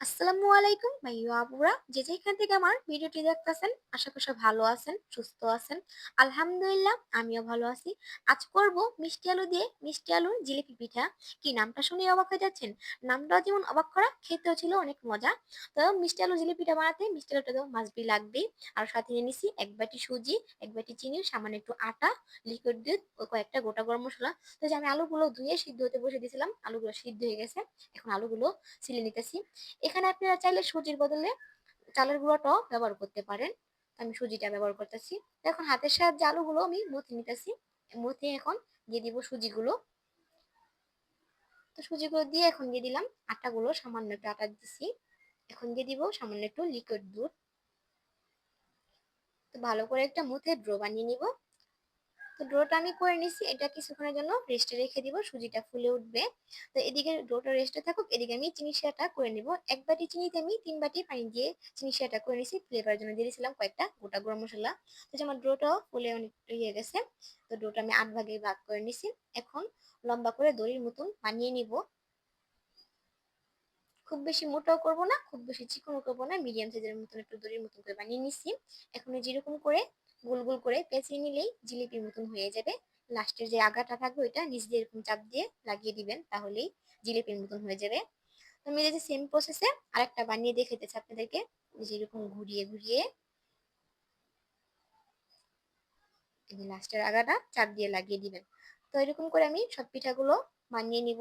আসসালামু আলাইকুম ভাইয়া আপুরা, যে যেখান থেকে আমার ভিডিওটি দেখতেছেন আশা করি সব ভালো আছেন, সুস্থ আছেন। আলহামদুলিল্লাহ আমিও ভালো আছি। আজ করব মিষ্টি আলু দিয়ে মিষ্টি আলুর জিলিপি পিঠা। কি নামটা শুনে অবাক হয়ে যাচ্ছেন? নামটাও যেমন অবাক করা, খেতেও ছিল অনেক মজা। তো মিষ্টি আলু জিলিপিটা বানাতে মিষ্টি আলুটা তো মাছবি লাগবেই। আর সাথে নিয়ে নিছি এক বাটি সুজি, এক বাটি চিনি, সামান্য একটু আটা, লিকুইড দুধ ও কয়েকটা গোটা গরম মশলা। তো যে আমি আলুগুলো ধুয়ে সিদ্ধ হতে বসে দিয়েছিলাম, আলুগুলো সিদ্ধ হয়ে গেছে। এখন আলুগুলো ছিলে নিতেছি। এখানে আপনারা চাইলে সুজির বদলে চালের গুঁড়োটাও ব্যবহার করতে পারেন। আমি সুজিটা ব্যবহার করতেছি। এখন হাতের সাহায্যে আলুগুলো আমি মথে নিতেছি। মথে এখন দিয়ে দিব সুজিগুলো। তো সুজিগুলো দিয়ে এখন দিয়ে দিলাম আটাগুলো, সামান্য একটু আটা দিছি। এখন দিয়ে দিব সামান্য একটু লিকুইড দুধ। তো ভালো করে একটা মুথে ড্রো বানিয়ে নিব। তো ডোটা আমি করে নিছি, এটা কিছুক্ষণের জন্য রেস্টে রেখে দিব, সুজিটা ফুলে উঠবে। তো এদিকে ডোটা রেস্টে থাকুক, এদিকে আমি চিনি শিরাটা করে নিব। এক বাটি চিনিতে আমি 3 বাটি পানি দিয়ে চিনি শিরাটা করে নিছি। ফ্লেভারের জন্য দিয়ে দিয়েছিলাম কয়েকটা গোটা গরম মশলা। তো যে আমার ডোটাও ফুলে অনেক হয়ে গেছে। তো ডোটা আমি 8 ভাগে ভাগ করে নিছি। এখন লম্বা করে দড়ির মতন বানিয়ে নিব। খুব বেশি মোটাও করব না, খুব বেশি চিকনও করব না, মিডিয়াম সাইজের মতন একটু দড়ির মতন করে বানিয়ে নিছি। এখন যেরকম করে গোল গোল করে পেঁচিয়ে নিলেই জিলিপির মতন হয়ে যাবে। লাস্টের যে আগাটা থাকবে ওইটা নিচ দিয়ে এরকম চাপ দিয়ে লাগিয়ে দিবেন, তাহলেই জিলিপির মতন হয়ে যাবে। তো আমি এই যে সেম প্রসেসে আরেকটা বানিয়ে দেখাইতেছি আপনাদেরকে। যেরকম ঘুরিয়ে ঘুরিয়ে এই যে লাস্টের আগাটা চাপ দিয়ে লাগিয়ে দিবেন। তো এরকম করে আমি সব পিঠাগুলো বানিয়ে নিব।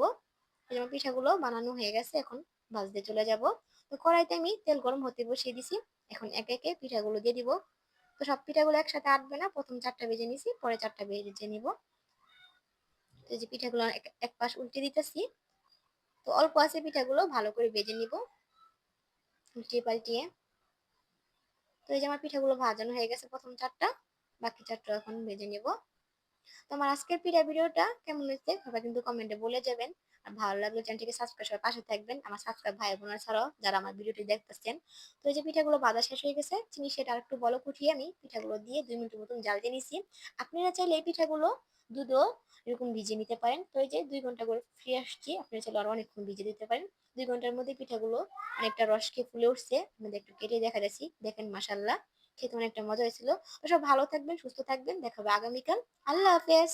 যেমন পিঠাগুলো বানানো হয়ে গেছে, এখন ভাজতে চলে যাব। তো কড়াইতে আমি তেল গরম হতে বসিয়ে দিছি। এখন একে একে পিঠাগুলো দিয়ে দিব। তো সব পিঠাগুলো একসাথে আটবে না, প্রথম 4টা ভেজে নিছি, পরে 4টা ভেজে নিব। তো এই যে পিঠাগুলো এক এক পাশ উল্টে দিতেছি। তো অল্প আছে পিঠাগুলো ভালো করে ভেজে নিব উল্টিয়ে পাল্টিয়ে। তো এই যে আমার পিঠাগুলো ভাজানো হয়ে গেছে প্রথম 4টা, বাকি 4টা এখন ভেজে নিব। তো আমার আজকের পিঠা ভিডিওটা কেমন হয়েছে সবাই কিন্তু কমেন্টে বলে যাবেন। আর ভালো লাগলে চ্যানেলটিকে সাবস্ক্রাইব করে পাশে থাকবেন, আমার সাবস্ক্রাইব ভাই বোনেরা ছাড়াও যারা আমার ভিডিওটি দেখতেছেন। তো এই যে পিঠাগুলো ভাজা শেষ হয়ে গেছে, চিনি সেটা আরেকটু বলক উঠিয়ে আমি পিঠাগুলো দিয়ে 2 মিনিটের মতন জাল দিয়ে নিছি। আপনারা চাইলে এই পিঠাগুলো দুধও এরকম ভিজিয়ে নিতে পারেন। তো এই যে 2 ঘন্টা করে ফ্রি আসছি, আপনারা চাইলে আরো অনেকক্ষণ ভিজিয়ে দিতে পারেন। 2 ঘন্টার মধ্যে পিঠাগুলো অনেকটা রস খেয়ে ফুলে উঠছে, আপনাদের একটু কেটে দেখা যাচ্ছি, দেখেন মাসাল্লাহ খেতে অনেকটা মজা হয়েছিল। তো সব ভালো থাকবেন, সুস্থ থাকবেন, দেখা হবে আগামীকাল। আল্লাহ হাফেজ।